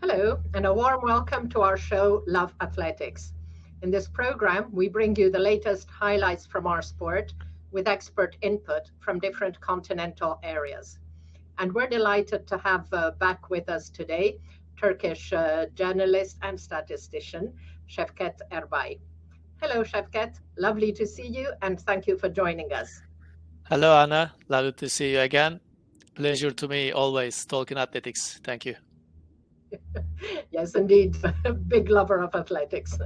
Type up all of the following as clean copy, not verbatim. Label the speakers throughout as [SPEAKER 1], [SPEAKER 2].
[SPEAKER 1] Hello, and a warm welcome to our show, Love Athletics. In this program, we bring you the latest highlights from our sport with expert input from different continental areas. And we're delighted to have back with us today Turkish journalist and statistician Sevket Erbay. Hello, Sevket. Lovely to see you, and thank you for joining us.
[SPEAKER 2] Hello, Anna. Lovely to see you again. Pleasure to me always talking athletics. Thank you.
[SPEAKER 1] Yes, indeed. Big lover of athletics.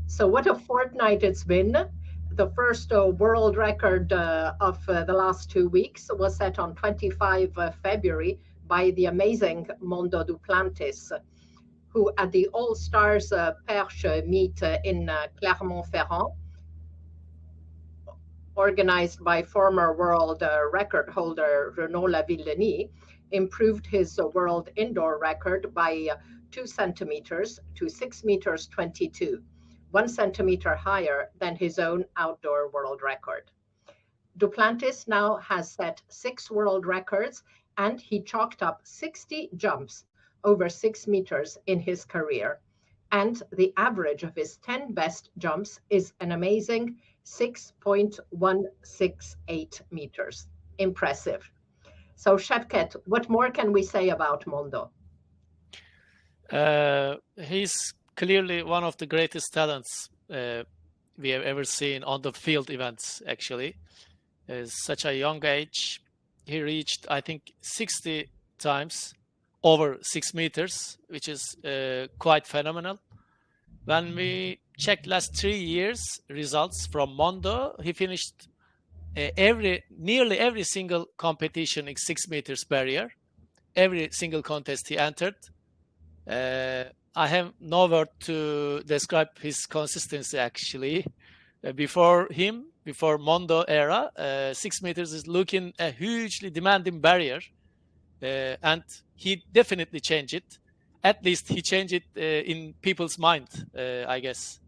[SPEAKER 1] So, what a fortnight it's been. The first world record of the last 2 weeks was set on 25 February by the amazing Mondo Duplantis, who at the All Stars Perche meet in Clermont-Ferrand, organized by former world record holder Renaud Lavillenie, improved his world indoor record by 2 centimeters to 6 meters 22, 1 centimeter higher than his own outdoor world record. Duplantis now has set 6 world records, and he chalked up 60 jumps over 6 meters in his career. And the average of his 10 best jumps is an amazing 6.168 meters. Impressive. So, Sevket, what more can we say about Mondo?
[SPEAKER 2] He's clearly one of the greatest talents we have ever seen on the field events, actually. Such a young age. He reached, I think, 60 times over 6 meters, which is quite phenomenal. When we checked last 3 years results from Mondo, he finished nearly every single competition in 6 meters barrier. Every single contest he entered. I have no word to describe his consistency, actually. Before Mondo era, 6 meters is looking a hugely demanding barrier. And he definitely changed it. At least he changed it in people's mind, I guess.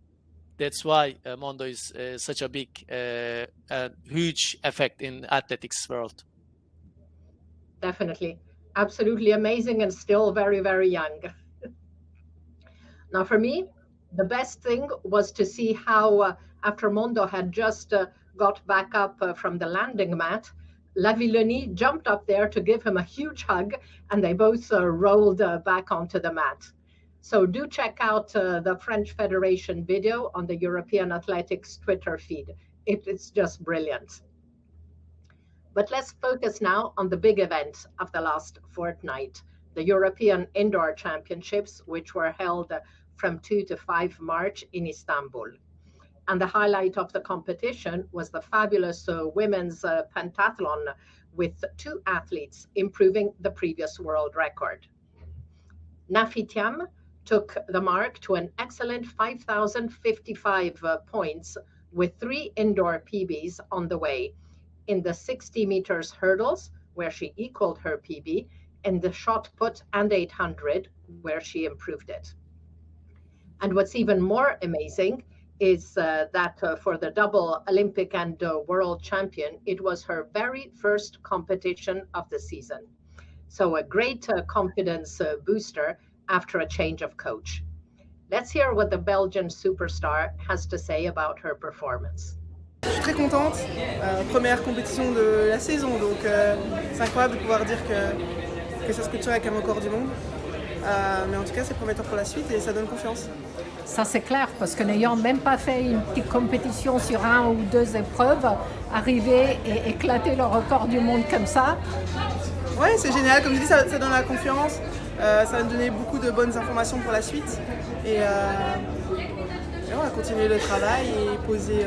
[SPEAKER 2] That's why Mondo is such a big and huge effect in athletics world.
[SPEAKER 1] Definitely. Absolutely amazing and still very, very young. Now, for me, the best thing was to see how, after Mondo had just got back up from the landing mat, Lavillenie jumped up there to give him a huge hug, and they both rolled back onto the mat. So do check out the French Federation video on the European Athletics Twitter feed. It's just brilliant. But let's focus now on the big event of the last fortnight, the European Indoor Championships, which were held from 2 to 5 March in Istanbul. And the highlight of the competition was the fabulous women's pentathlon with 2 athletes improving the previous world record. Nafi Thiam took the mark to an excellent 5,055 points with 3 indoor PBs on the way in the 60 meters hurdles, where she equaled her PB, in the shot put and 800, where she improved it. And what's even more amazing is that for the double Olympic and world champion, it was her very first competition of the season. So a great confidence booster after a change of coach. Let's hear what the Belgian superstar has to say about her performance.
[SPEAKER 3] Je suis très contente, première compétition de la saison, donc c'est incroyable de pouvoir dire que ça se clôture avec un record du monde. Mais en tout cas, c'est prometteur pour la suite et ça donne confiance.
[SPEAKER 4] Ça c'est clair, parce que n'ayant même pas fait une petite compétition sur 1 ou 2 épreuves, arriver et éclater le record du monde comme ça.
[SPEAKER 3] Ouais, c'est génial, comme je dis, ça donne la confiance, ça va me donner beaucoup de bonnes informations pour la suite. Et on va continuer le travail et poser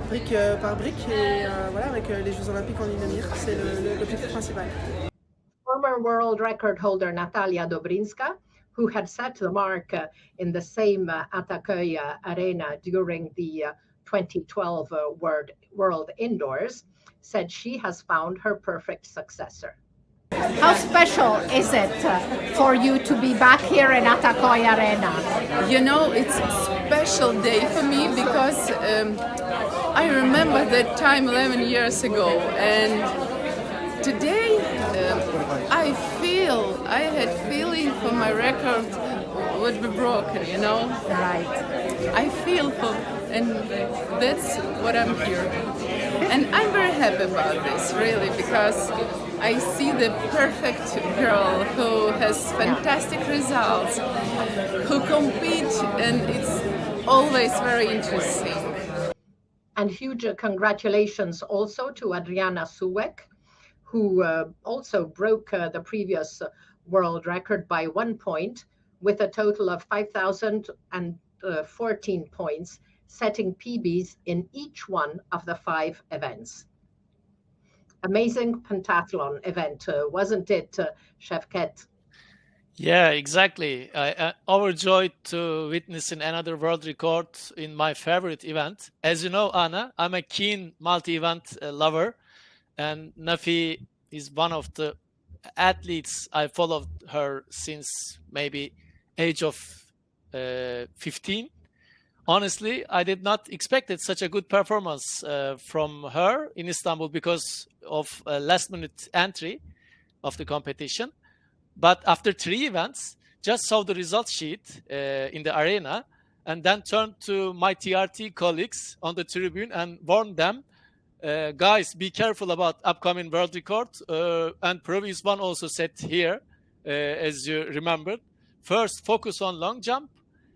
[SPEAKER 3] brique par brique et voilà, avec les Jeux Olympiques en ligne de mire, c'est l'objectif principal.
[SPEAKER 1] Former world record holder Natalia Dobrinska, who had set the mark in the same Ataköy arena during the 2012 World Indoors, said she has found her perfect successor.
[SPEAKER 4] How special is it for you to be back here in Ataköy Arena?
[SPEAKER 5] You know, it's a special day for me because I remember that time 11 years ago, and today I had feeling for my record would be broken, you know.
[SPEAKER 4] Right.
[SPEAKER 5] I feel for, and that's what I'm here. And I'm very happy about this, really, because I see the perfect girl who has fantastic results, who compete, and it's always very interesting.
[SPEAKER 1] And huge congratulations also to Adriana Suwek, who also broke the previous world record by 1 point with a total of 5,014 points, setting PBs in each one of the 5 events. Amazing pentathlon event, wasn't it, Sevket?
[SPEAKER 2] Yeah, exactly. I overjoyed to witnessing another world record in my favorite event. As you know, Anna, I'm a keen multi-event lover, and Nafi is one of the athletes. I followed her since maybe age of 15. Honestly, I did not expect such a good performance from her in Istanbul because of a last-minute entry of the competition. But after 3 events, just saw the result sheet in the arena and then turned to my TRT colleagues on the tribune and warned them, guys, be careful about upcoming world record. And previous one also said here, as you remembered, first focus on long jump.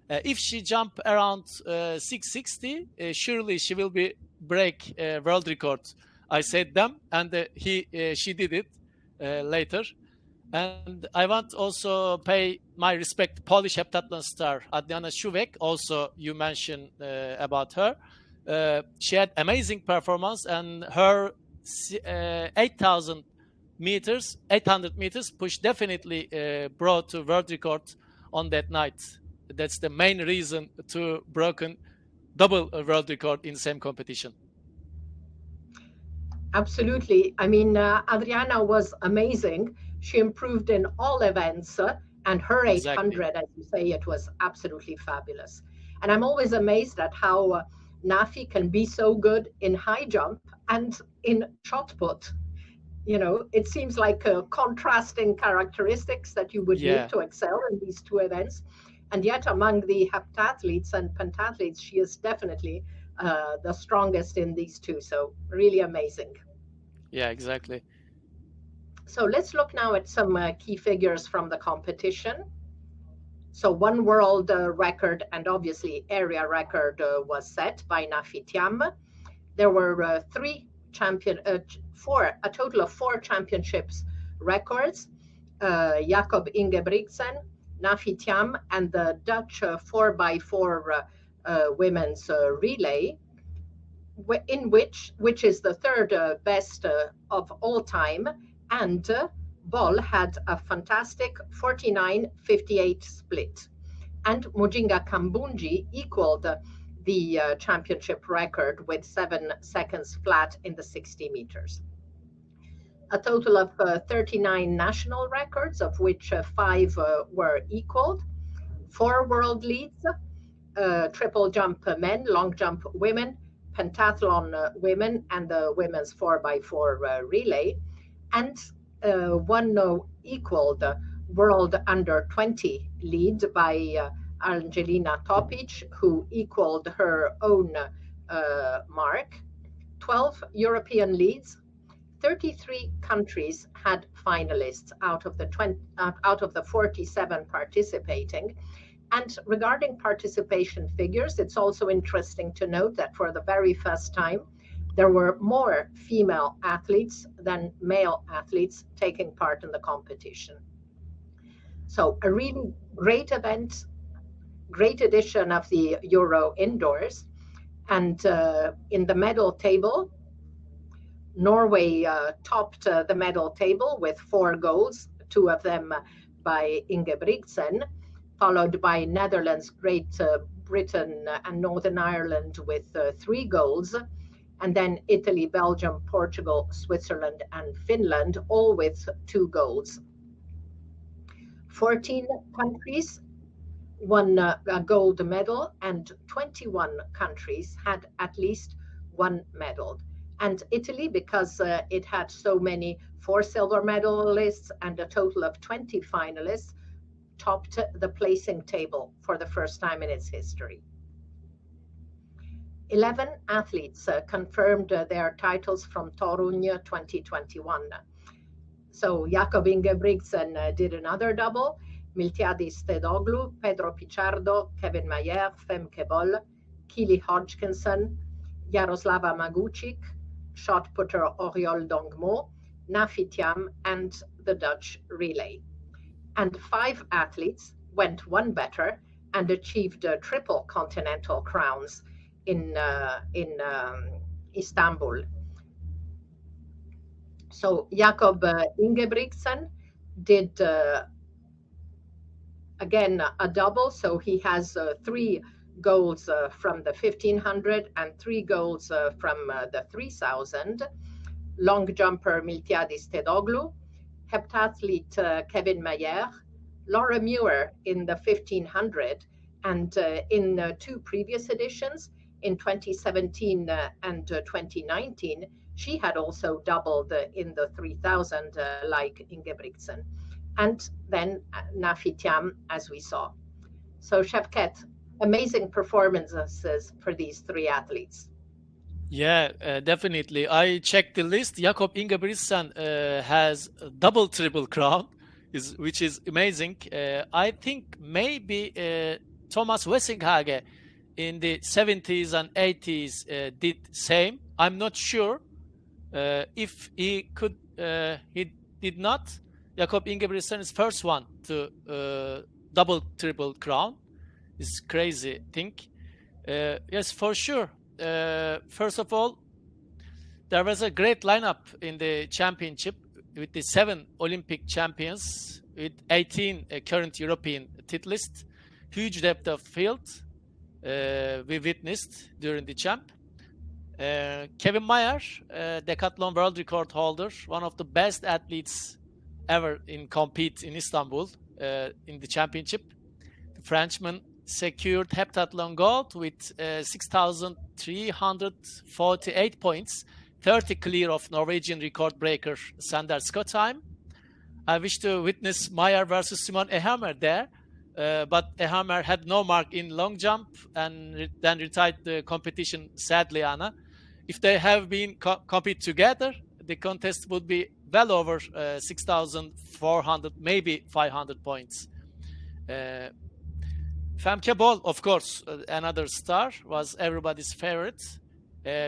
[SPEAKER 2] If she jump around 660, surely she will break world record. I said them, and she did it later. And I want also pay my respect Polish heptathlon star Adriana Suwek. Also, you mentioned about her. She had amazing performance, and her 800 meters push definitely brought to world record on that night. That's the main reason to broken double world record in same competition.
[SPEAKER 1] Absolutely. I mean, Adriana was amazing. She improved in all events, and her 800, as you say, it was absolutely fabulous. And I'm always amazed at how Nafi can be so good in high jump and in shot put. You know, it seems like contrasting characteristics that you would need to excel in these 2 events. And yet among the heptathletes and pentathletes, she is definitely the strongest in these 2. So really amazing.
[SPEAKER 2] Yeah, exactly.
[SPEAKER 1] So let's look now at some key figures from the competition. So 1 world record and obviously area record was set by Nafi Thiam. There were a total of 4 championships records. Jakob Ingebrigtsen, Nafi Thiam, and the Dutch 4x4 women's relay, which is the 3rd best of all time. And Bol had a fantastic 49-58 split. And Mujinga Kambunji equaled the championship record with 7 seconds flat in the 60 meters. A total of 39 national records, of which 5 were equaled, 4 world leads, triple jump men, long jump women, pentathlon women, and the women's 4x4 relay, and 1 equaled world under 20 lead by Angelina Topic, who equaled her own mark. 12 European leads. 33 countries had finalists out of the 47 participating. And regarding participation figures, it's also interesting to note that for the very first time, there were more female athletes than male athletes taking part in the competition. So a really great event, great edition of the Euro indoors. And in the medal table, Norway topped the medal table with 4 golds, 2 of them by Ingebrigtsen, followed by Netherlands, Great Britain, and Northern Ireland with 3 golds, and then Italy, Belgium, Portugal, Switzerland, and Finland, all with 2 golds. 14 countries won a gold medal, and 21 countries had at least 1 medal. And Italy, because it had so many 4 silver medalists and a total of 20 finalists, topped the placing table for the first time in its history. 11 athletes confirmed their titles from Torun 2021. So Jakob Ingebrigtsen did another double. Miltiadis Tedoglu, Pedro Pichardo, Kevin Mayer, Femke Bol, Kili Hodgkinson, Jaroslava Magucic, shot putter Oriol Dongmo, Nafi Thiam, and the Dutch relay. And 5 athletes went one better and achieved triple continental crowns in Istanbul. So Jakob Ingebrigtsen did again a double, so he has 3 golds from the 1500 and 3 golds from the 3000. Long jumper Miltiadis Tedoglu, heptathlete Kevin Mayer, Laura Muir in the 1500, and in 2 previous editions, in 2017 and 2019, she had also doubled in the 3000 like Ingebrigtsen. And then Nafi Thiam, as we saw. So Sevket, amazing performances for these 3 athletes.
[SPEAKER 2] Yeah, definitely. I checked the list. Jakob Ingebrigtsen has a double triple crown, which is amazing. I think maybe Thomas Wessinghage in the 70s and 80s did same. I'm not sure if he could. He did not. Jakob Ingebrigtsen is first one to double triple crown. It's crazy thing. Yes, for sure. First of all, there was a great lineup in the championship with the 7 Olympic champions with 18 current European titleists. Huge depth of field we witnessed during the champ. Kevin Mayer, decathlon world record holder, one of the best athletes ever in compete in Istanbul in the championship. The Frenchman secured heptathlon gold with 6,348 points, 30 clear of Norwegian record breaker Sander Skottheim. I wish to witness Meyer versus Simon Ehammer there, but Ehammer had no mark in long jump and then retired the competition, sadly, Anna. If they have been compete together, the contest would be well over 6,400, maybe 500 points. Femke Bol, of course, another star, was everybody's favorite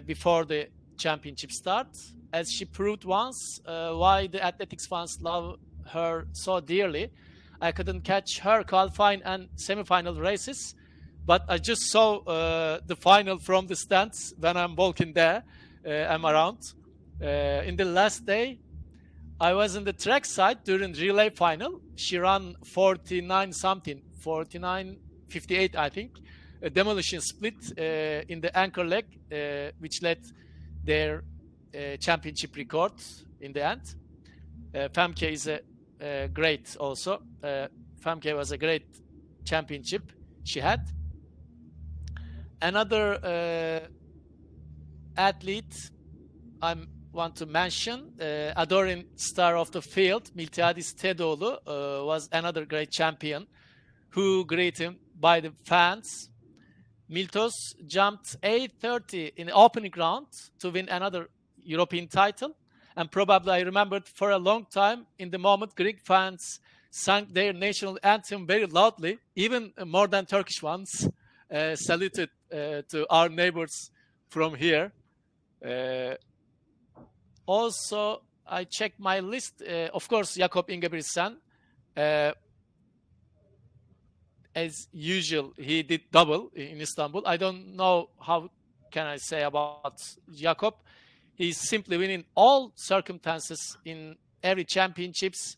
[SPEAKER 2] before the championship start, as she proved once why the athletics fans love her so dearly. I couldn't catch her qualifying and semi-final races, but I just saw the final from the stands when I'm walking there. I'm around. In the last day, I was in the track side during relay final. She ran 49 something, 49.58, I think. A demolition split in the anchor leg, which led their championship record in the end. Femke is a great also. Femke was a great championship she had. Another athlete I want to mention, adoring star of the field, Miltiadis Tedoglu, was another great champion who greeted him by the fans. Miltos jumped 8:30 in the opening round to win another European title. And probably I remembered for a long time in the moment Greek fans sang their national anthem very loudly, even more than Turkish ones, saluted to our neighbors from here. Also, I checked my list. Of course, Jakob Ingebrigtsen. As usual, he did double in Istanbul. I don't know how can I say about Jakob. He's simply winning all circumstances in every championships,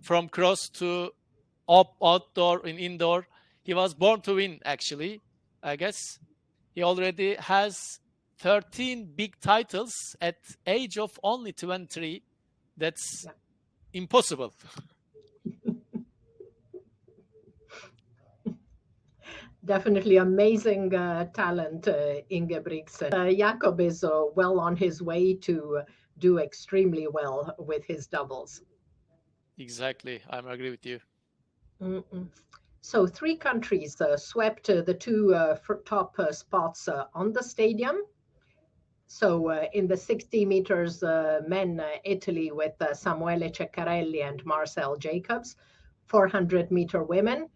[SPEAKER 2] from cross to outdoor and indoor. He was born to win, actually, I guess. He already has 13 big titles at age of only 23. That's impossible.
[SPEAKER 1] Definitely amazing talent, Ingebrigtsen. Jakob is well on his way to do extremely well with his doubles.
[SPEAKER 2] Exactly, I agree with you.
[SPEAKER 1] Mm-mm. So 3 countries swept the 2 top spots on the stadium. So in the 60 meters men, Italy with Samuele Ceccarelli and Marcel Jacobs. 400-meter women,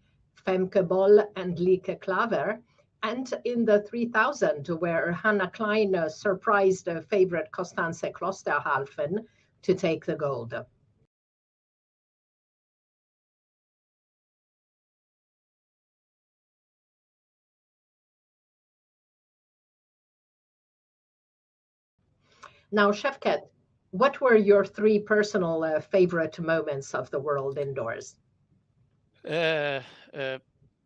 [SPEAKER 1] Femke Boll and Lieke Klaver. And in the 3000, where Hannah Klein surprised favorite Constance Klosterhalfen to take the gold. Now, Sevket, what were your 3 personal favorite moments of the World Indoors?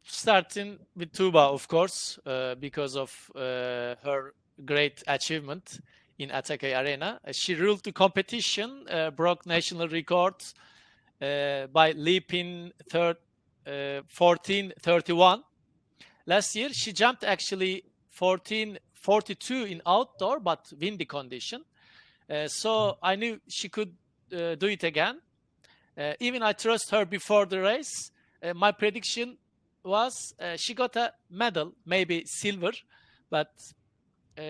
[SPEAKER 2] Starting with Tuba, of course, because of her great achievement in Atake Arena. She ruled the competition, broke national records by leaping 14:31. Last year, she jumped actually 14:42 in outdoor, but windy condition. So I knew she could do it again. Even I trust her before the race. My prediction was she got a medal, maybe silver, but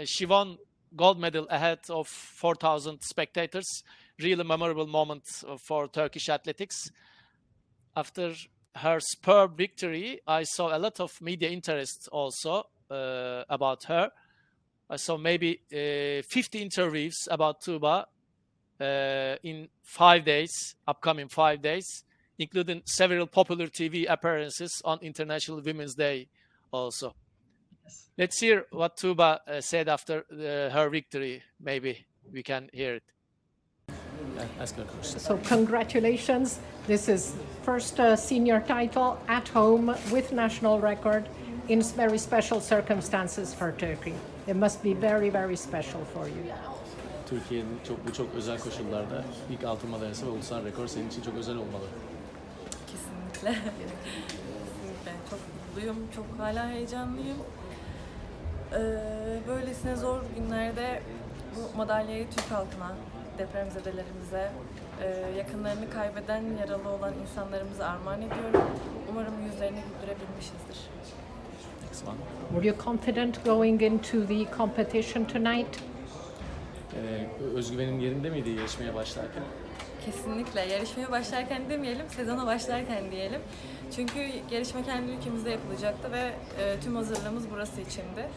[SPEAKER 2] she won gold medal ahead of 4,000 spectators. Really memorable moment for Turkish athletics. After her superb victory, I saw a lot of media interest also about her. I saw maybe 50 interviews about Tuba in 5 days, upcoming 5 days, including several popular TV appearances on International Women's Day also. Yes. Let's hear what Tuba said after her victory. Maybe we can hear it.
[SPEAKER 4] So congratulations. This is first senior title at home with national record in very special circumstances for Turkey. It must be very, very special for you.
[SPEAKER 6] Türkiye'nin çok özel koşullarda ilk altın madalyası ve ulusal rekor senin için çok özel olmalı.
[SPEAKER 7] Kesinlikle. Kesinlikle. Çok mutluyum, çok hala heyecanlıyım. Böylesine zor günlerde bu madalyayı Türk halkına, depremzedelerimize, yakınlarını kaybeden, yaralı olan insanlarımıza armağan ediyorum. Umarım yüzlerini güldürebilmişizdir.
[SPEAKER 4] Were you confident going into the competition tonight?
[SPEAKER 6] Özgüvenin yerinde miydi yarışmaya başlarken?
[SPEAKER 7] Kesinlikle. Yarışmaya başlarken demeyelim, sezona başlarken diyelim. Çünkü yarışma kendi ülkemizde yapılacaktı ve tüm hazırlığımız burası içindi.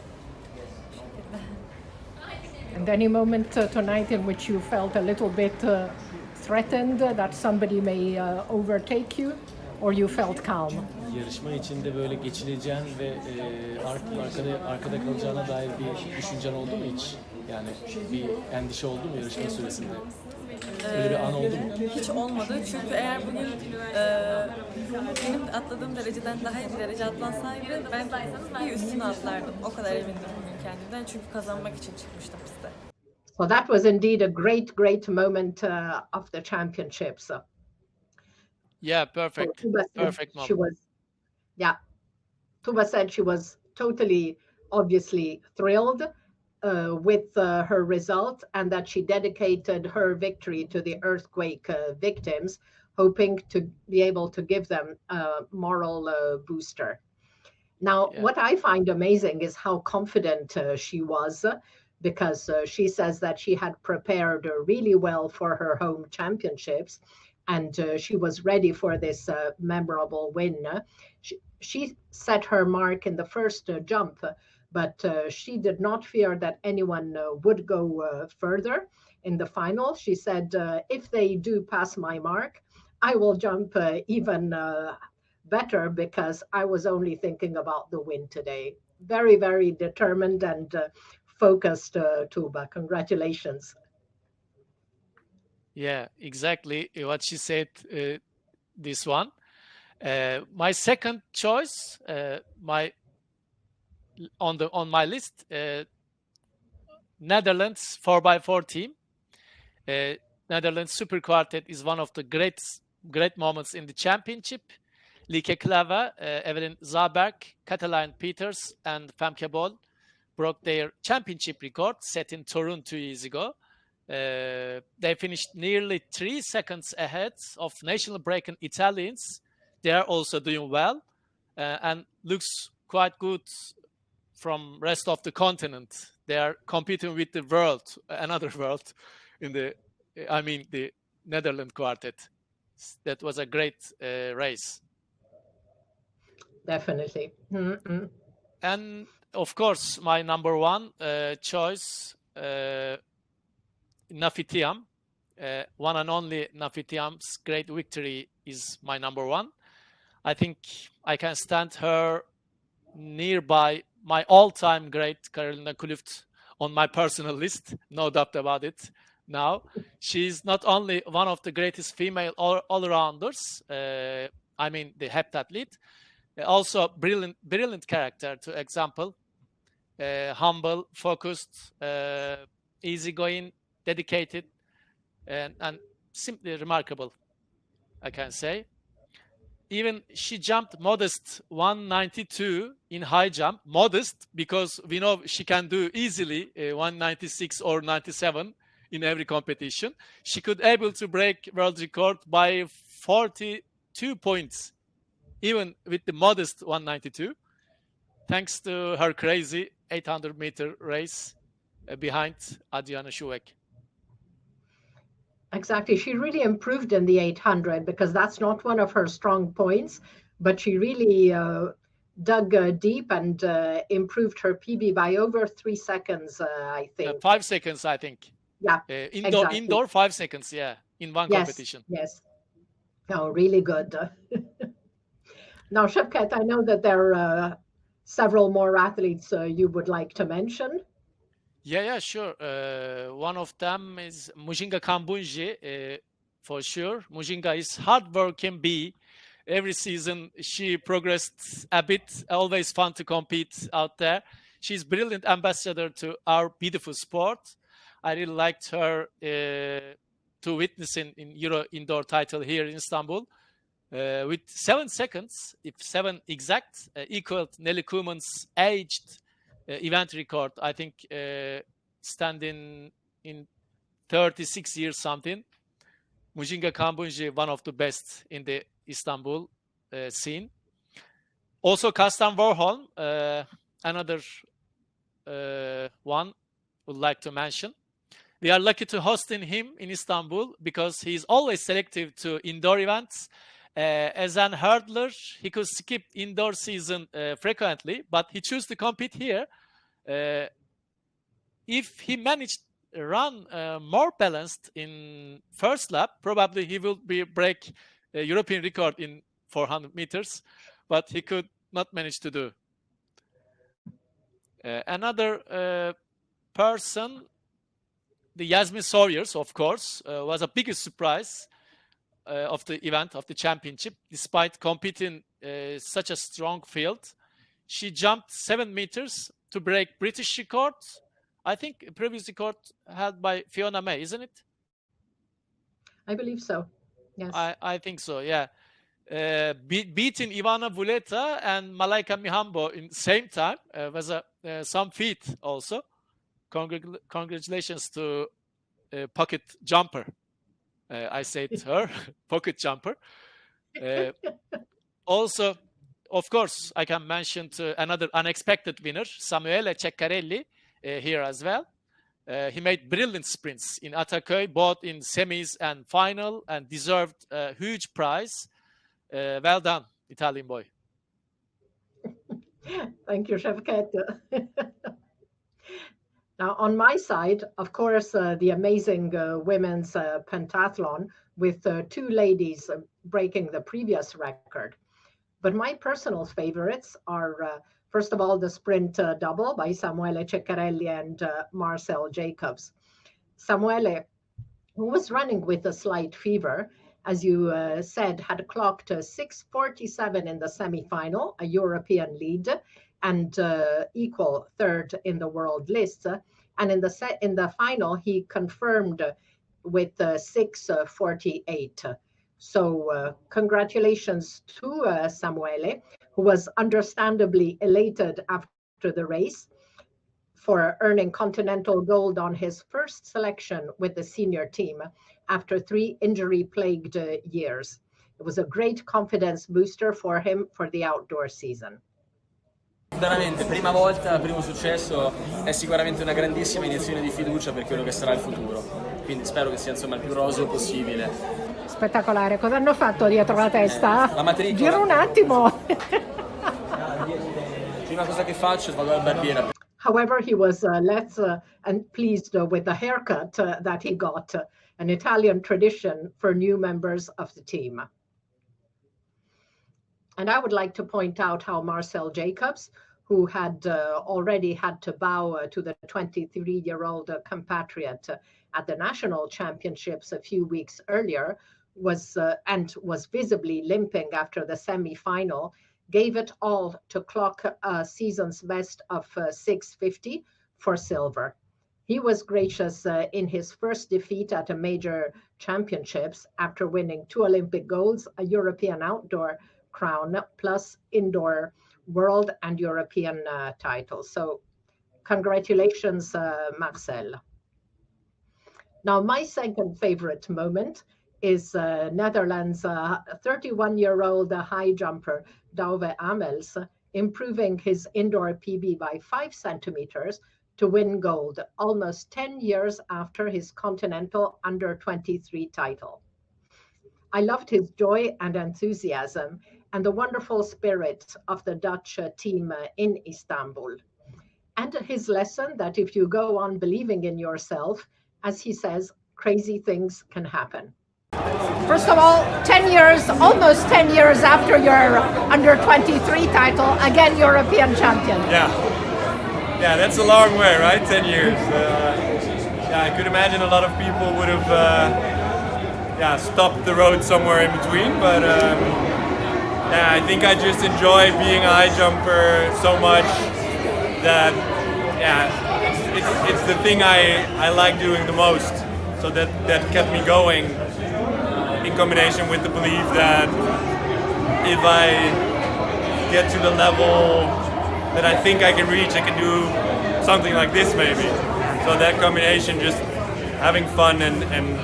[SPEAKER 4] And any moment tonight in which you felt a little bit threatened that somebody may overtake you, or you felt calm?
[SPEAKER 6] Yarışma içinde böyle geçileceğin ve arkada kalacağına dair bir düşüncen oldu mu hiç? Yani bir endişe oldu mu yarışma süresinde? Öyle bir an oldu mu?
[SPEAKER 7] Hiç olmadı. Çünkü eğer bugün benim atladığım dereceden daha iyi bir derece atlansaydı ben bir üstüne atlardım. O kadar emindim bugün kendimden. Çünkü kazanmak için çıkmıştım piste.
[SPEAKER 1] So that was indeed a great moment of the championships.
[SPEAKER 2] Yeah, perfect.
[SPEAKER 1] So
[SPEAKER 2] perfect moment.
[SPEAKER 1] She was, yeah. Tuba said she was totally, obviously thrilled with her result, and that she dedicated her victory to the earthquake victims, hoping to be able to give them a moral booster. Now, what I find amazing is how confident she was, because she says that she had prepared really well for her home championships, and she was ready for this memorable win. She set her mark in the first jump, but she did not fear that anyone would go further in the final. She said, if they do pass my mark, I will jump even better, because I was only thinking about the win today. Very, very determined and focused, Tuba. Congratulations.
[SPEAKER 2] Yeah, exactly what she said, this one. My second choice, on my list, Netherlands 4x4 team. Netherlands Super Quartet is one of the great moments in the championship. Lieke Klava, Evelyn Zaberg, Cataline Peters, and Femke Bol broke their championship record set in Torun 2 years ago. They finished nearly 3 seconds ahead of national breaking Italians. They are also doing well and looks quite good from rest of the continent. They are competing with the world, another world, the Netherlands quartet. That was a great race.
[SPEAKER 1] Definitely. Mm-mm.
[SPEAKER 2] And of course, my number one choice, Nafitiam. One and only Nafitiam's great victory is my number one. I think I can stand her nearby my all-time great Carolina Klüft on my personal list, no doubt about it. Now, she's not only one of the greatest female all-arounders, the heptathlete, also brilliant character. To example, humble, focused, easygoing, dedicated, and simply remarkable, I can say. Even she jumped modest 192 in high jump. Modest because we know she can do easily 196 or 97 in every competition. She could able to break world record by 42 points, even with the modest 192, thanks to her crazy 800-meter race behind Adriana Schuwek.
[SPEAKER 1] Exactly. She really improved in the 800 because that's not one of her strong points, but she really dug deep and improved her PB by over 3 seconds, I think.
[SPEAKER 2] 5 seconds, I think.
[SPEAKER 1] Yeah,
[SPEAKER 2] indoor 5 seconds, yeah, in one competition.
[SPEAKER 1] Yes. Oh, really good. Now, Sevket, I know that there are several more athletes you would like to mention.
[SPEAKER 2] Yeah, sure. One of them is Mujinga Kambunji, for sure. Mujinga is hard-working bee. Every season she progressed a bit. Always fun to compete out there. She's brilliant ambassador to our beautiful sport. I really liked her to witness in Euro indoor title here in Istanbul. With 7 seconds, if 7 exact, equaled Nelly Koeman's aged event record, I think, standing in 36 years something. Mujinga Kambunji, one of the best in the Istanbul scene. Also, Kastan Warholm, another one would like to mention. We are lucky to host him in Istanbul because he's always selective to indoor events. As an hurdler, he could skip indoor season frequently, but he chose to compete here. If he managed to run more balanced in first lap, probably he will break a European record in 400 meters, but he could not manage to do. Another person, the Yasmin Sawyers, of course, was a biggest surprise of the event, of the championship. Despite competing such a strong field, she jumped 7 meters to break British record. I think a previous record held by Fiona May, isn't it?
[SPEAKER 1] I believe so. Yes.
[SPEAKER 2] I think so, yeah. Beating Ivana Vuleta and Malaika Mihambo in the same time was some feat also. Congratulations to pocket jumper. I said her, pocket jumper. Also, of course, I can mention another unexpected winner, Samuele Ceccarelli, here as well. He made brilliant sprints in Ataköy, both in semis and final, and deserved a huge prize. Well done, Italian boy.
[SPEAKER 1] Thank you, Sevket. Now, on my side, of course, the amazing women's pentathlon with 2 ladies breaking the previous record. But my personal favorites are, first of all, the sprint double by Samuele Ceccarelli and Marcel Jacobs. Samuele, who was running with a slight fever, as you said, had clocked 6:47 in the semifinal, a European lead, and equal third in the world list. And in the final, he confirmed with 6:48. So congratulations to Samuele, who was understandably elated after the race for earning continental gold on his first selection with the senior team after 3 injury-plagued years. It was a great confidence booster for him for the outdoor season.
[SPEAKER 8] Veramente, prima volta, primo successo, è sicuramente una grandissima iniezione di fiducia per quello che sarà il futuro. Quindi spero che sia insomma il più roseo possibile.
[SPEAKER 4] Spettacolare, cosa hanno fatto dietro la testa?
[SPEAKER 8] La matricola.
[SPEAKER 4] Gira un attimo.
[SPEAKER 8] Prima cosa che faccio è vado al barbiere.
[SPEAKER 1] However, he was less and pleased with the haircut that he got, an Italian tradition for new members of the team. And I would like to point out how Marcel Jacobs, who had already had to bow to the 23-year-old compatriot at the national championships a few weeks earlier, was visibly limping after the semi-final, gave it all to clock a season's best of 6:50 for silver. He was gracious in his first defeat at a major championships after winning 2 Olympic golds, a European outdoor crown, plus indoor world and European titles. So congratulations, Marcel. Now, my second favorite moment is Netherlands' 31-year-old high jumper, Douwe Amels, improving his indoor PB by 5 centimeters to win gold almost 10 years after his continental under-23 title. I loved his joy and enthusiasm and the wonderful spirit of the Dutch team in Istanbul. And his lesson that if you go on believing in yourself, as he says, crazy things can happen.
[SPEAKER 4] First of all, 10 years, almost 10 years after your under-23 title, again European champion.
[SPEAKER 9] Yeah, that's a long way, right? 10 years. I could imagine a lot of people would have stopped the road somewhere in between, but I think I just enjoy being a high jumper so much that it's the thing I like doing the most. So that kept me going, in combination with the belief that if I get to the level that I think I can reach, I can do something like this maybe. So that combination, just having fun and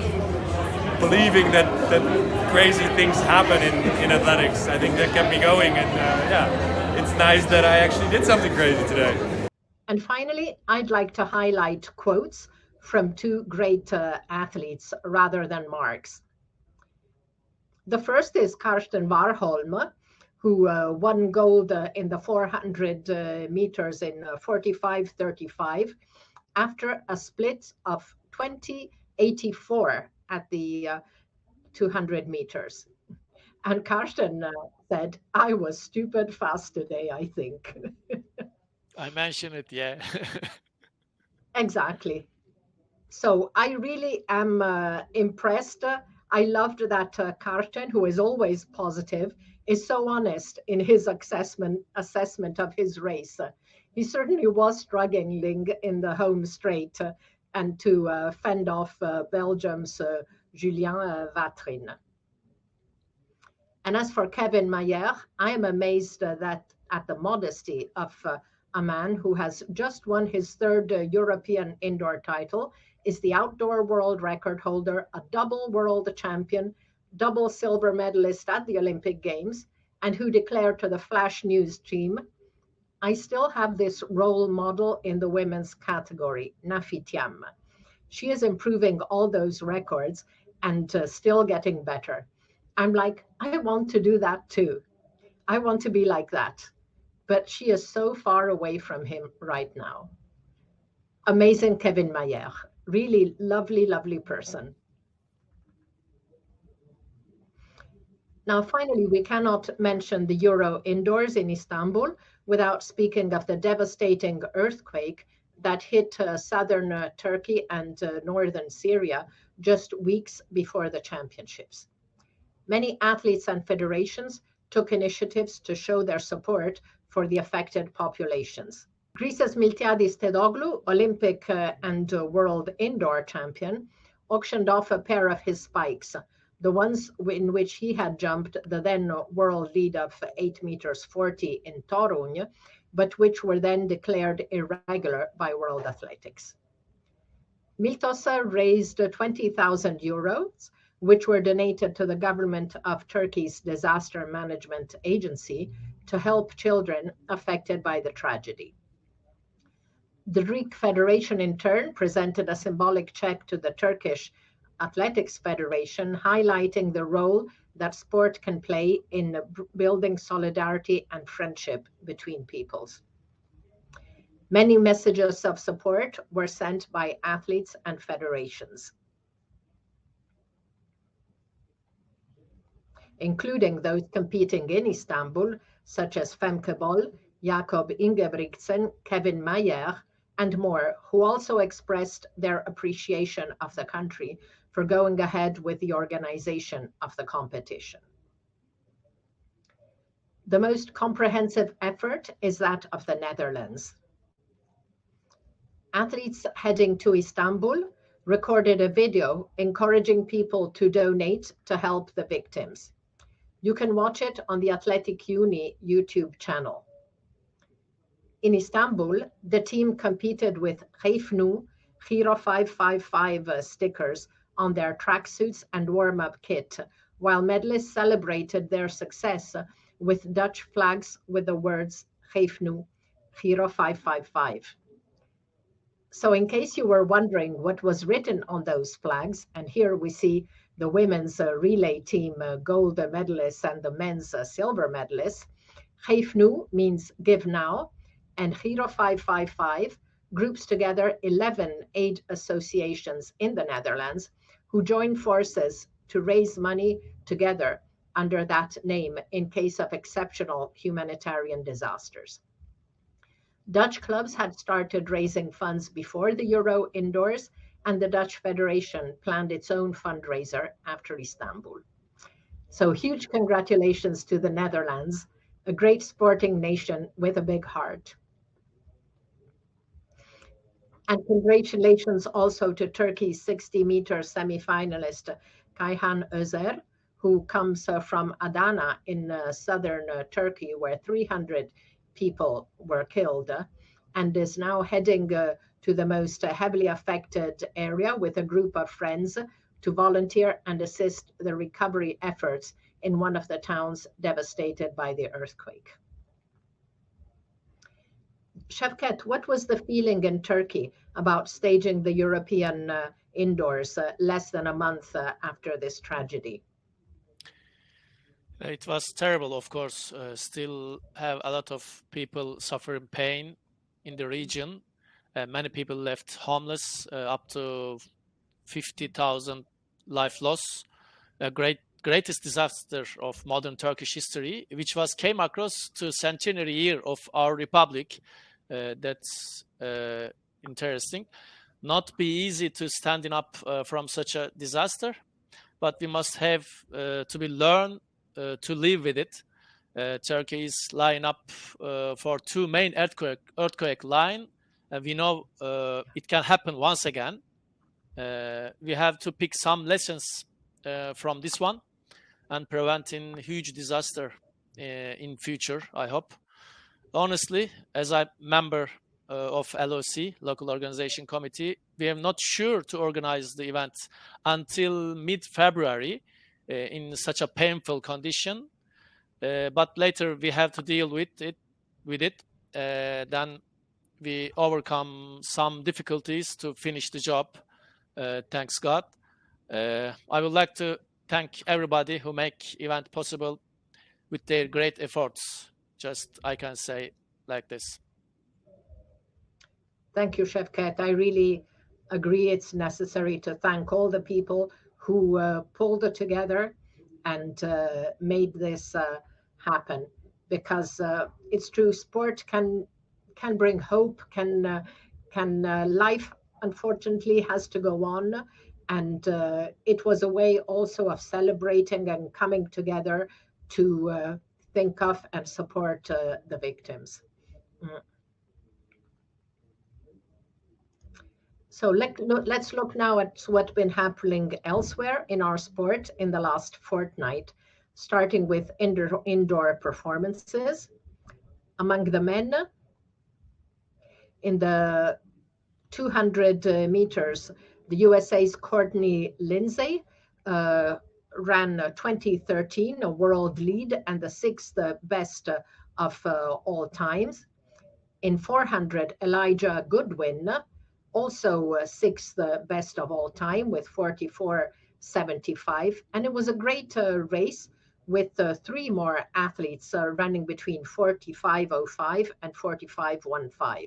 [SPEAKER 9] believing that crazy things happen in athletics, I think that kept me going, and it's nice that I actually did something crazy today.
[SPEAKER 1] And finally, I'd like to highlight quotes from 2 great athletes rather than marks. The first is Karsten Warholm, who won gold in the 400 meters in 45:35 after a split of 20:84 at the 200 meters. And Karsten said, "I was stupid fast today, I think."
[SPEAKER 2] I mentioned it, yeah.
[SPEAKER 1] Exactly. So I really am impressed. I loved that Karsten, who is always positive, is so honest in his assessment of his race. He certainly was struggling in the home straight and to fend off Belgium's Julien Vatrin. And as for Kevin Mayer, I am amazed at the modesty of a man who has just won his 3rd European indoor title, is the outdoor world record holder, a double world champion, double silver medalist at the Olympic Games, and who declared to the Flash News team, "I still have this role model in the women's category, Nafi Thiam. She is improving all those records and still getting better." I'm like, I want to do that too. I want to be like that. But she is so far away from him right now. Amazing Kevin Mayer. Really lovely, lovely person. Now, finally, we cannot mention the Euro indoors in Istanbul without speaking of the devastating earthquake that hit southern Turkey and northern Syria just weeks before the championships. Many athletes and federations took initiatives to show their support for the affected populations. Greece's Miltiadis Tedoglu, Olympic and world indoor champion, auctioned off a pair of his spikes, the ones in which he had jumped the then world lead of 8 meters 40 in Torun, but which were then declared irregular by World Athletics. Miltos raised 20,000 euros, which were donated to the government of Turkey's disaster management agency to help children affected by the tragedy. The Greek Federation, in turn, presented a symbolic check to the Turkish Athletics Federation, highlighting the role that sport can play in building solidarity and friendship between peoples. Many messages of support were sent by athletes and federations, including those competing in Istanbul, such as Femke Bol, Jakob Ingebrigtsen, Kevin Mayer, and more, who also expressed their appreciation of the country for going ahead with the organization of the competition. The most comprehensive effort is that of the Netherlands. Athletes heading to Istanbul recorded a video encouraging people to donate to help the victims. You can watch it on the Athletic Uni YouTube channel. In Istanbul, the team competed with Geef Nu, Giro 555 stickers on their tracksuits and warm-up kit, while medalists celebrated their success with Dutch flags with the words Geef Nu, Giro 555. So in case you were wondering what was written on those flags, and here we see the women's relay team gold medalists and the men's silver medalists, Geef Nu means give now, and Giro 555 groups together 11 aid associations in the Netherlands who join forces to raise money together under that name in case of exceptional humanitarian disasters. Dutch clubs had started raising funds before the Euro indoors, and the Dutch Federation planned its own fundraiser after Istanbul. So huge congratulations to the Netherlands, a great sporting nation with a big heart. And congratulations also to Turkey's 60-meter semi-finalist Kayhan Özer, who comes from Adana in southern Turkey, where 300 people were killed, and is now heading to the most heavily affected area with a group of friends to volunteer and assist the recovery efforts in one of the towns devastated by the earthquake. Sevket, what was the feeling in Turkey about staging the European indoors less than a month after this tragedy?
[SPEAKER 2] It was terrible, of course. Still have a lot of people suffering pain in the region. Many people left homeless, up to 50,000 life loss. A greatest disaster of modern Turkish history, which came across to centenary year of our republic. That's interesting. Not be easy to standing up from such a disaster, but we must have to be learn to live with it. Turkey is lining up for two main earthquake line, and we know it can happen once again. We have to pick some lessons from this one and preventing huge disaster in future, I hope. Honestly, as a member of LOC, Local Organization Committee, we are not sure to organize the event until mid-February in such a painful condition. But later we have to deal with it. Then we overcome some difficulties to finish the job. Thanks God. I would like to thank everybody who make event possible with their great efforts. Just I can say like this.
[SPEAKER 1] Thank you, Sevket. I really agree it's necessary to thank all the people who pulled it together and made this happen, because it's true, sport can bring hope, life unfortunately has to go on, and it was a way also of celebrating and coming together to think of and support the victims. So let's look now at what's been happening elsewhere in our sport in the last fortnight, starting with indoor performances. Among the men, in the 200 meters, the USA's Courtney Lindsay ran 2013, a world lead and the sixth best of all times. In 400, Elijah Goodwin, also sixth best of all time with 44.75. And it was a great race with three more athletes running between 45.05 and 45.15.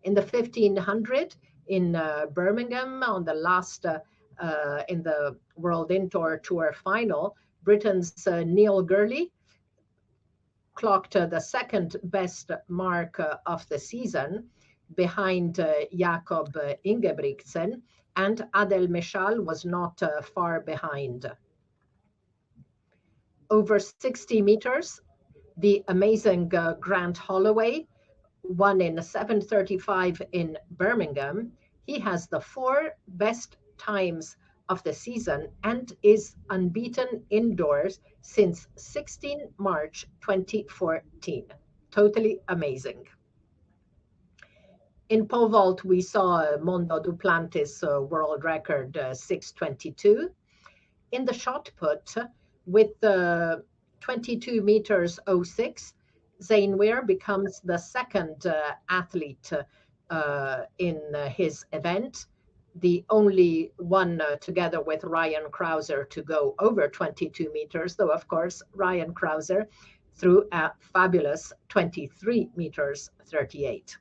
[SPEAKER 1] In the 1500 in Birmingham, on the last in the World Indoor Tour final, Britain's Neil Gurley clocked the second best mark of the season behind Jakob Ingebrigtsen, and Adel Meshal was not far behind. Over 60 meters, the amazing Grant Holloway won in 7:35 in Birmingham. He has the four best times of the season and is unbeaten indoors since 16 March 2014. Totally amazing. In pole vault, we saw Mondo Duplantis world record 6:22. In the shot put, with 22 meters 06, Zane Weir becomes the second athlete in his event, the only one together with Ryan Krauser to go over 22 meters, though of course Ryan Krauser threw a fabulous 23 meters 38.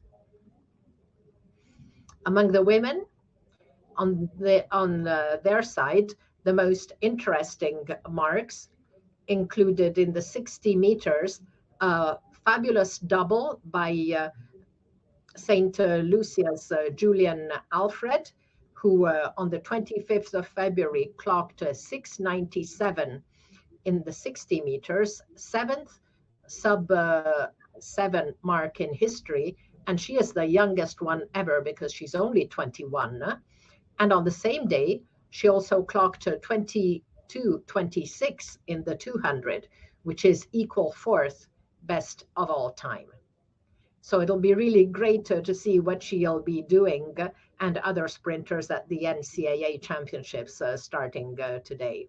[SPEAKER 1] Among the women, on their side, the most interesting marks included in the 60 meters, a fabulous double by St. Lucia's Julian Alfred, who on the 25th of February clocked 6:97 in the 60 meters, seventh sub-7 mark in history, and she is the youngest one ever because she's only 21. And on the same day, she also clocked 22:26 in the 200, which is equal fourth best of all time. So it'll be really great to see what she'll be doing and other sprinters at the NCAA championships starting today.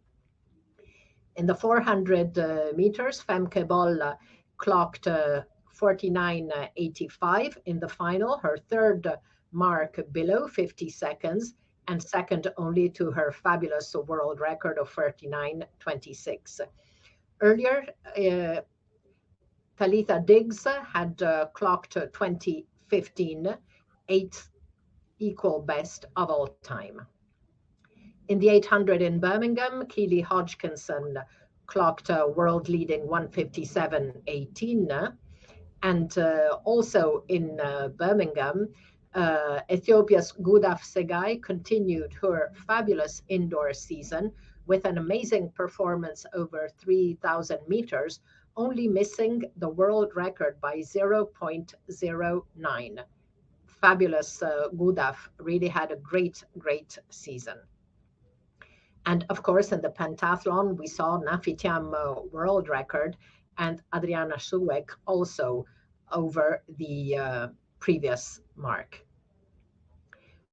[SPEAKER 1] In the 400 meters, Femke Bol clocked 49.85 in the final, her third mark below 50 seconds, and second only to her fabulous world record of 49.26. Earlier, Talitha Diggs had clocked 20:15, eighth equal best of all time. In the 800 in Birmingham, Keely Hodgkinson clocked a world-leading 1:57.18. And also in Birmingham, Ethiopia's Gudaf Segai continued her fabulous indoor season with an amazing performance over 3,000 meters, only missing the world record by 0.09. Fabulous Gudaf really had a great season. And of course, in the pentathlon, we saw Nafitiam world record and Adriana Schuwek also over the previous mark.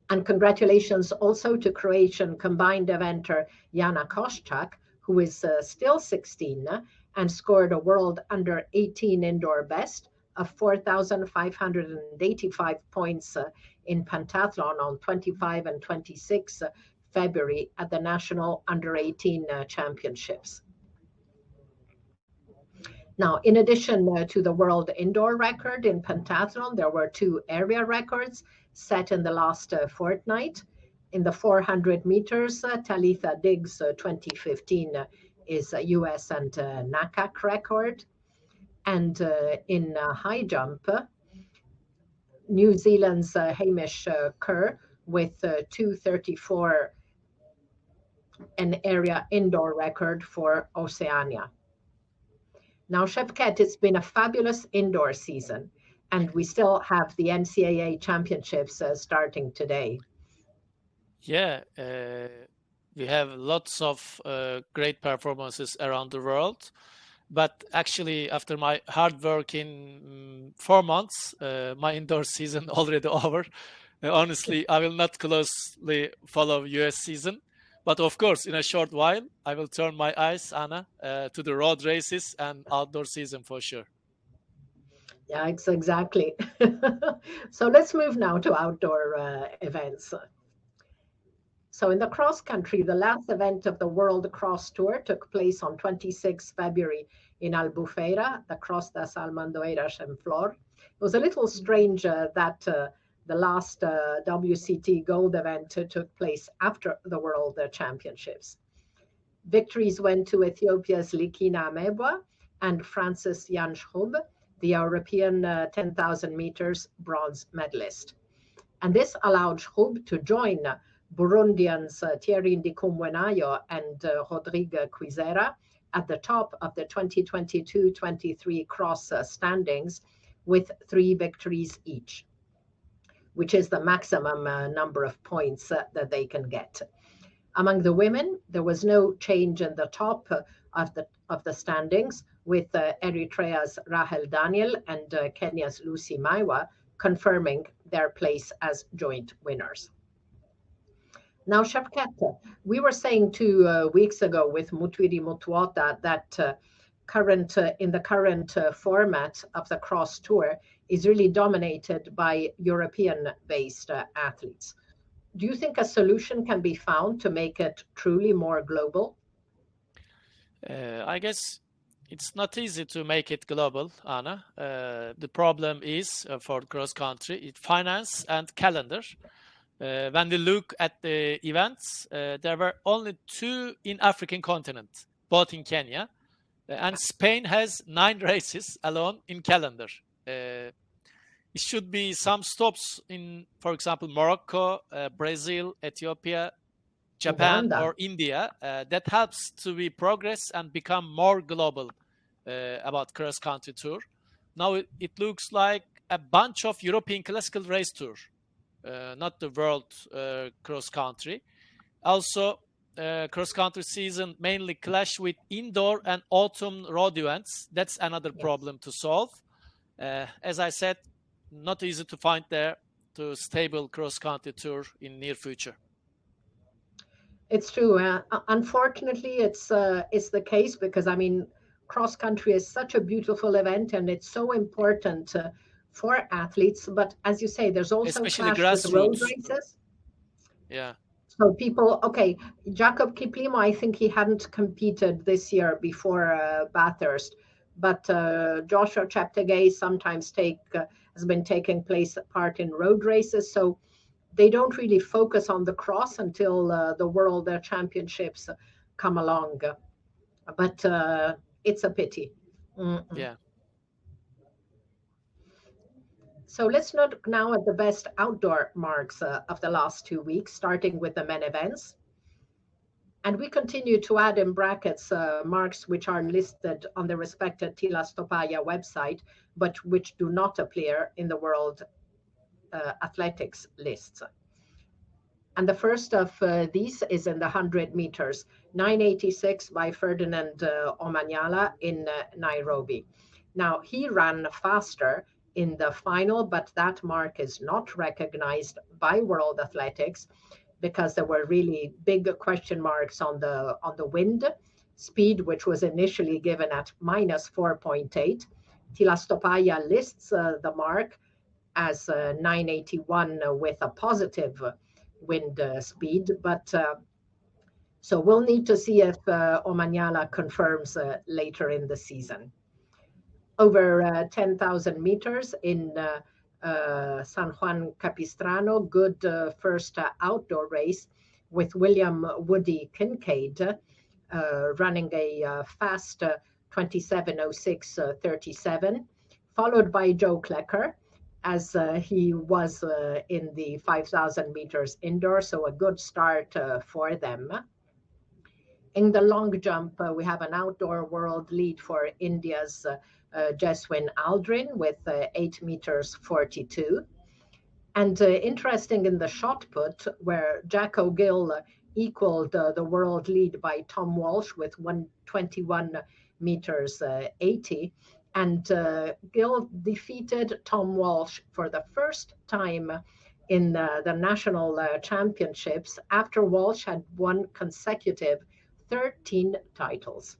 [SPEAKER 1] And congratulations also to Croatian combined eventer Jana Koschak, who is still 16 and scored a world under 18 indoor best of 4,585 points in pentathlon on 25 and 26 February at the National Under 18 Championships. Now, in addition to the world indoor record in pentathlon, there were two area records set in the last fortnight. In the 400 meters, Talitha Diggs 2015 is a US and NACAC record. And in high jump, New Zealand's Hamish Kerr with 2:34, an area indoor record for Oceania. Now, Sevket, it's been a fabulous indoor season. And we still have the NCAA championships starting today.
[SPEAKER 2] Yeah, we have lots of great performances around the world. But actually, after my hard work in 4 months, my indoor season already over. Honestly, I will not closely follow US season. But of course, in a short while, I will turn my eyes, Anna, to the road races and outdoor season for sure.
[SPEAKER 1] Yeah, it's exactly. So let's move now to outdoor events. So in the cross country, the last event of the World Cross Tour took place on 26 February in Albufeira, the Cross das Almendoeiras en Flor. It was a little strange that the last WCT Gold event took place after the World Championships. Victories went to Ethiopia's Likina Amebwa and Francis Janschub, the European 10,000 meters bronze medalist. And this allowed Schub to join Burundians Thierry Ndikumwenayo and Rodrigue Quizera at the top of the 2022-23 cross standings with 3 victories each, which is the maximum number of points that they can get. Among the women, there was no change in the top of the standings, with Eritrea's Rahel Daniel and Kenya's Lucy Maiwa confirming their place as joint winners. Now, Sevket, we were saying 2 weeks ago with Mutwiri Mutuota that in the current format of the cross tour is really dominated by European-based athletes. Do you think a solution can be found to make it truly more global?
[SPEAKER 2] I guess it's not easy to make it global, Anna. The problem is for cross country, finance and calendar. When we look at the events, there were only 2 in African continent, both in Kenya, and Spain has 9 races alone in calendar. It should be some stops in, for example, Morocco, Brazil, Ethiopia, Japan,
[SPEAKER 1] Uganda,
[SPEAKER 2] or India. That helps to be progress and become more global about cross-country tour. Now it looks like a bunch of European classical race tour, not the world cross-country. Also, cross-country season mainly clash with indoor and autumn road events. That's another problem to solve. As I said, not easy to find there to stable cross-country tour in near future.
[SPEAKER 1] It's true. Unfortunately, it's the case because, I mean, cross country is such a beautiful event and it's so important for athletes. But as you say, there's also
[SPEAKER 2] especially
[SPEAKER 1] clash with road
[SPEAKER 2] grassroots.
[SPEAKER 1] races.
[SPEAKER 2] Yeah.
[SPEAKER 1] So people, okay, Jacob Kiplimo, I think he hadn't competed this year before Bathurst, but Joshua Cheptegei sometimes has been taking part in road races. So they don't really focus on the cross until the World Championships come along. But it's a pity.
[SPEAKER 2] Yeah.
[SPEAKER 1] So let's look now at the best outdoor marks of the last 2 weeks, starting with the men events. And we continue to add in brackets marks which are listed on the respected Tilas Topaya website, but which do not appear in the World Athletics lists. And the first of these is in the 100 meters, 986 by Ferdinand Omanyala in Nairobi. Now, he ran faster in the final, but that mark is not recognized by World Athletics because there were really big question marks on the wind speed, which was initially given at minus 4.8. Tilas Topaya lists the mark as 981 with a positive wind speed, but so we'll need to see if Omanyala confirms later in the season. Over 10,000 meters in San Juan Capistrano, good first outdoor race with William Woody Kincaid running a fast 27:06:37, followed by Joe Klecker, as he was in the 5,000 meters indoor, so a good start for them. In the long jump, we have an outdoor world lead for India's Jeswin Aldrin with 8 meters 42. And interesting in the shot put, where Jack O'Gill equaled the world lead by Tom Walsh with 121 meters 80. And Gill defeated Tom Walsh for the first time in the national championships after Walsh had won consecutive 13 titles.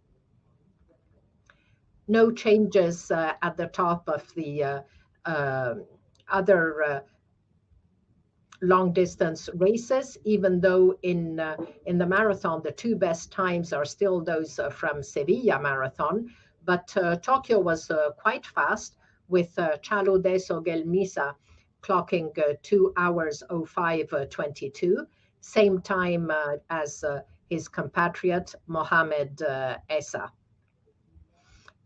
[SPEAKER 1] No changes at the top of the other long distance races, even though in the marathon, the two best times are still those from Sevilla Marathon. But Tokyo was quite fast with Chaludeso Gelmisa clocking 2 hours 05:22, same time as his compatriot Mohamed Essa.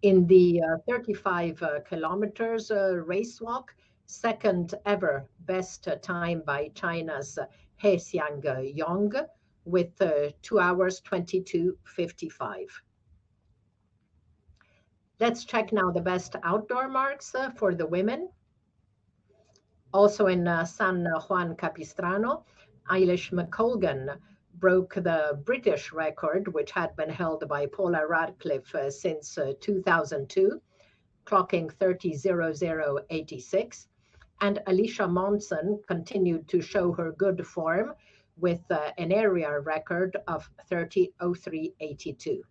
[SPEAKER 1] In the 35 kilometers race walk, second ever best time by China's He Xiang Yong with 2 hours 22:55. Let's check now the best outdoor marks for the women. Also in San Juan Capistrano, Eilish McColgan broke the British record, which had been held by Paula Radcliffe since 2002, clocking 30:00:86. And Alicia Monson continued to show her good form with an area record of 30:03:82.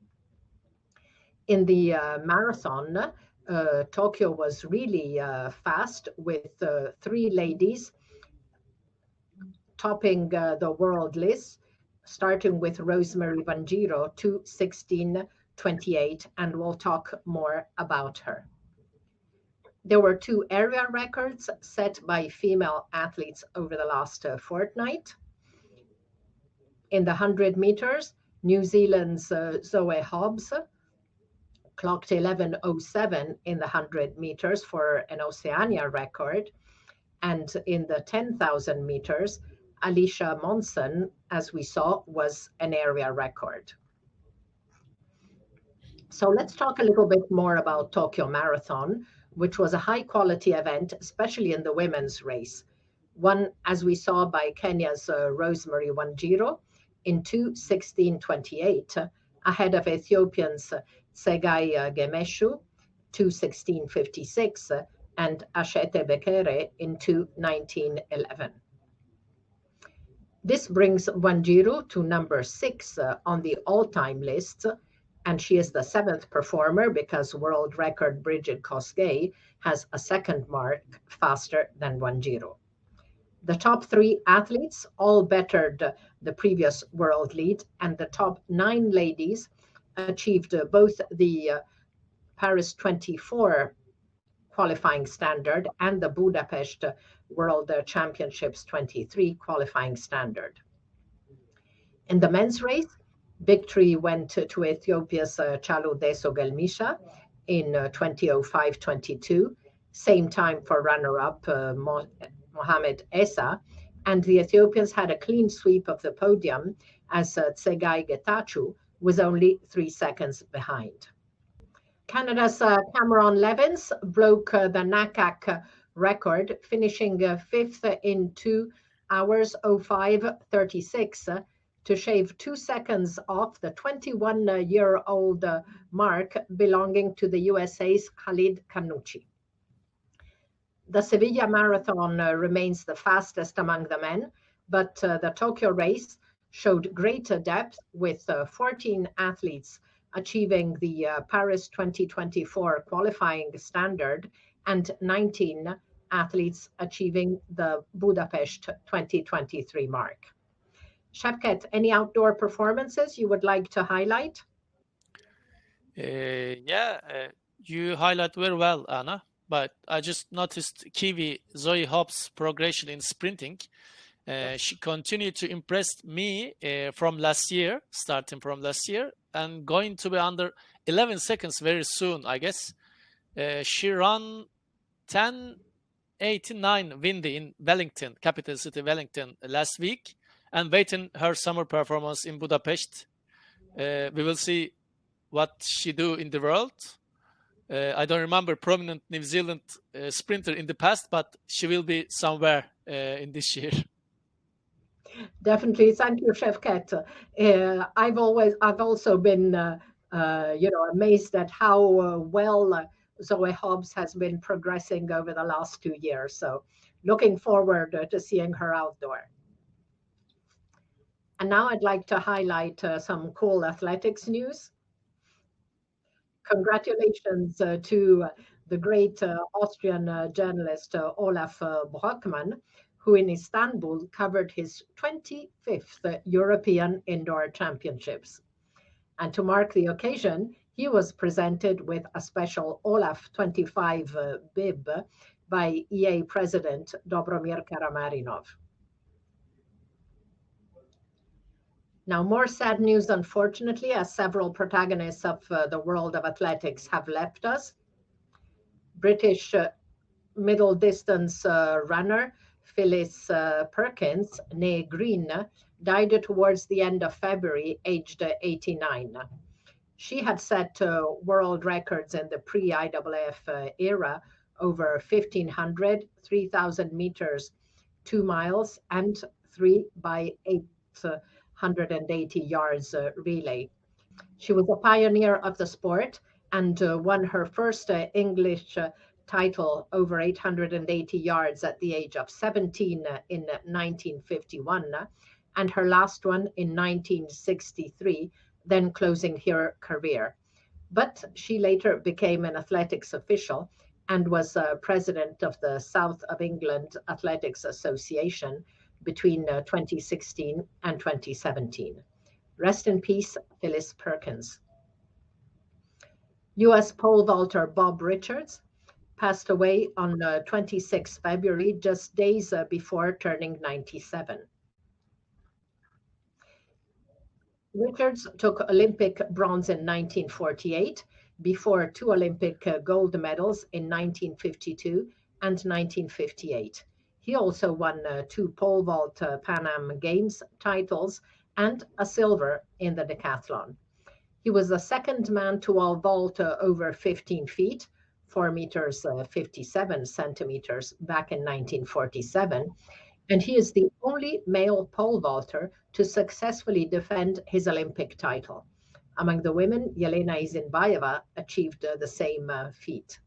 [SPEAKER 1] In the marathon, Tokyo was really fast with 3 ladies topping the world list, starting with Rosemary Vanjiro, 2:16:28, and we'll talk more about her. There were 2 area records set by female athletes over the last fortnight. In the 100 meters, New Zealand's Zoe Hobbs clocked 11:07 in the 100 meters for an Oceania record. And in the 10,000 meters, Alicia Monson, as we saw, was an area record. So let's talk a little bit more about Tokyo Marathon, which was a high quality event, especially in the women's race. Won, as we saw, by Kenya's Rosemary Wanjiru in 2:16:28, ahead of Ethiopians Tsegai Gemeshu, 2:16:56, and Ashete Bekere in 2:19:11. This brings Wanjiru to number 6 on the all-time list, and she is the 7th performer because world record Bridget Kosgei has a second mark faster than Wanjiru. The top 3 athletes all bettered the previous world lead, and the top 9 ladies achieved both the Paris 24 qualifying standard and the Budapest World Championships 23 qualifying standard. In the men's race, victory went to Ethiopia's Chaludeso Gelmisha in 20:05:22, same time for runner-up Mohamed Essa, and the Ethiopians had a clean sweep of the podium as Tsegai Getachew was only 3 seconds behind. Canada's Cameron Levins broke the NACAC record, finishing 5th in 2 hours 05:36 to shave 2 seconds off the 21-year-old mark belonging to the USA's Khalid Kanuchi. The Sevilla Marathon remains the fastest among the men, but the Tokyo race showed greater depth with 14 athletes achieving the Paris 2024 qualifying standard and 19 athletes achieving the Budapest 2023 mark. Sevket, any outdoor performances you would like to highlight?
[SPEAKER 2] You highlight very well, Anna, but I just noticed Kiwi Zoe Hobbs' progression in sprinting. She continued to impress me from last year, starting from last year, and going to be under 11 seconds very soon, I guess. She ran 10:89 windy in Wellington, capital city Wellington, last week, and waiting her summer performance in Budapest. We will see what she do in the world. I don't remember prominent New Zealand sprinter in the past, but she will be somewhere in this year.
[SPEAKER 1] Definitely, thank you, Sevket. I've also been, amazed at how well Zoe Hobbs has been progressing over the last 2 years. So, looking forward to seeing her outdoor. And now I'd like to highlight some cool athletics news. Congratulations to the great Austrian journalist Olaf Brockmann, who in Istanbul covered his 25th European Indoor Championships. And to mark the occasion, he was presented with a special Olaf 25 bib by EA President Dobromir Karamarinov. Now, more sad news, unfortunately, as several protagonists of the world of athletics have left us. British middle distance runner Phyllis Perkins, née Green, died towards the end of February, aged 89. She had set world records in the pre-IAAF era over 1,500, 3,000 meters, 2 miles, and 3 by 880 yards relay. She was a pioneer of the sport and won her first English title over 880 yards at the age of 17 in 1951, and her last one in 1963, then closing her career. But she later became an athletics official and was president of the South of England Athletics Association between 2016 and 2017. Rest in peace, Phyllis Perkins. US pole vaulter Bob Richards passed away on 26 February, just days before turning 97. Richards took Olympic bronze in 1948, before 2 Olympic gold medals in 1952 and 1958. He also won 2 pole vault Pan Am Games titles and a silver in the decathlon. He was the second man to all vault over 15 feet, 4 meters 57 centimeters back in 1947, and he is the only male pole vaulter to successfully defend his Olympic title. Among the women, Yelena Isinbayeva achieved the same feat.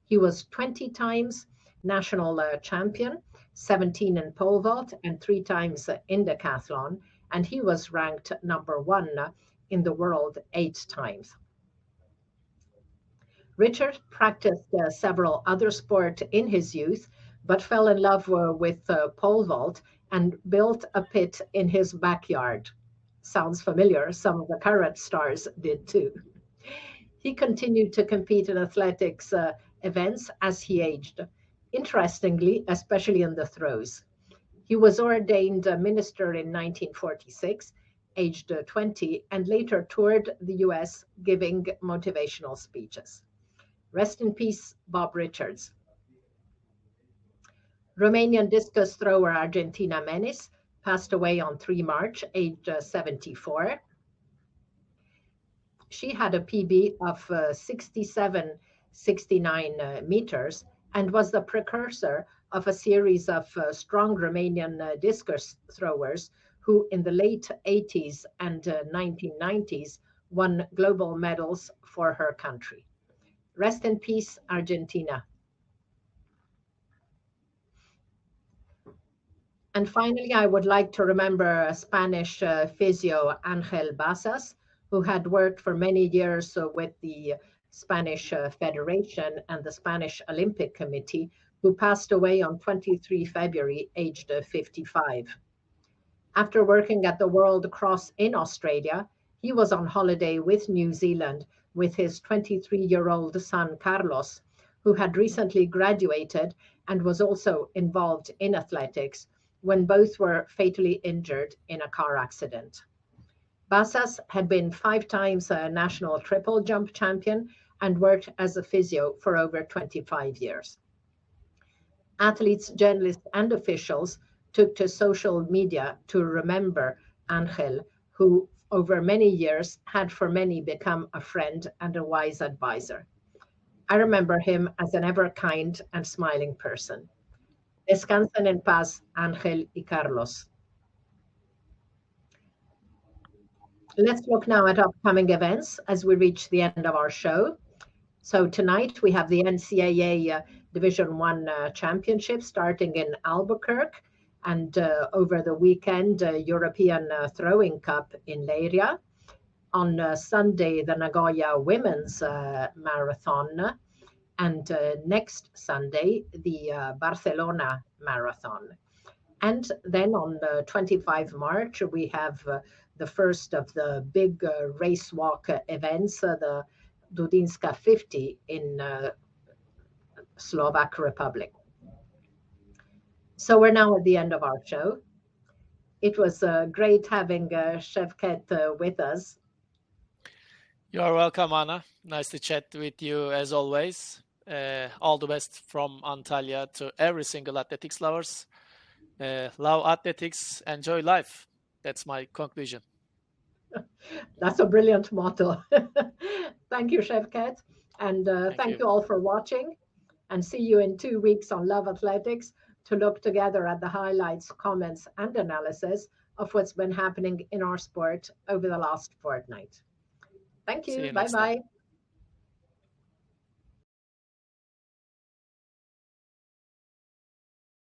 [SPEAKER 1] He was 20 times national champion, 17 in pole vault and 3 times in decathlon, and he was ranked number 1 in the world 8 times. Richard practiced several other sports in his youth, but fell in love with pole vault and built a pit in his backyard. Sounds familiar, some of the current stars did too. He continued to compete in athletics events as he aged, interestingly, especially in the throws. He was ordained a minister in 1946, aged 20, and later toured the US giving motivational speeches. Rest in peace, Bob Richards. Romanian discus thrower Argentina Menis passed away on 3 March, aged 74. She had a PB of 67-69 meters and was the precursor of a series of strong Romanian discus throwers who in the late 80s and 1990s won global medals for her country. Rest in peace, Argentina. And finally, I would like to remember Spanish physio Angel Basas, who had worked for many years with the Spanish Federation and the Spanish Olympic Committee, who passed away on 23 February, aged 55. After working at the World Cross in Australia, he was on holiday with New Zealand with his 23-year-old son, Carlos, who had recently graduated and was also involved in athletics, when both were fatally injured in a car accident. Basas had been 5 times a national triple jump champion and worked as a physio for over 25 years. Athletes, journalists, and officials took to social media to remember Angel, who over many years, had for many become a friend and a wise advisor. I remember him as an ever kind and smiling person. Descansen en paz, Ángel y Carlos. Let's look now at upcoming events as we reach the end of our show. So tonight we have the NCAA Division One Championship starting in Albuquerque, and over the weekend, European Throwing Cup in Leiria. On Sunday, the Nagoya Women's Marathon, and next Sunday, the Barcelona Marathon. And then on 25 March, we have the first of the big race walk events, the Dudinska 50 in Slovak Republic. So we're now at the end of our show. It was great having Sevket with us.
[SPEAKER 2] You are welcome, Anna. Nice to chat with you as always. All the best from Antalya to every single athletics lovers. Love athletics, enjoy life. That's my conclusion.
[SPEAKER 1] That's a brilliant motto. Thank you, Sevket. And thank you all for watching. And see you in 2 weeks on Love Athletics to look together at the highlights, comments, and analysis of what's been happening in our sport over the last fortnight. Thank you. Bye-bye.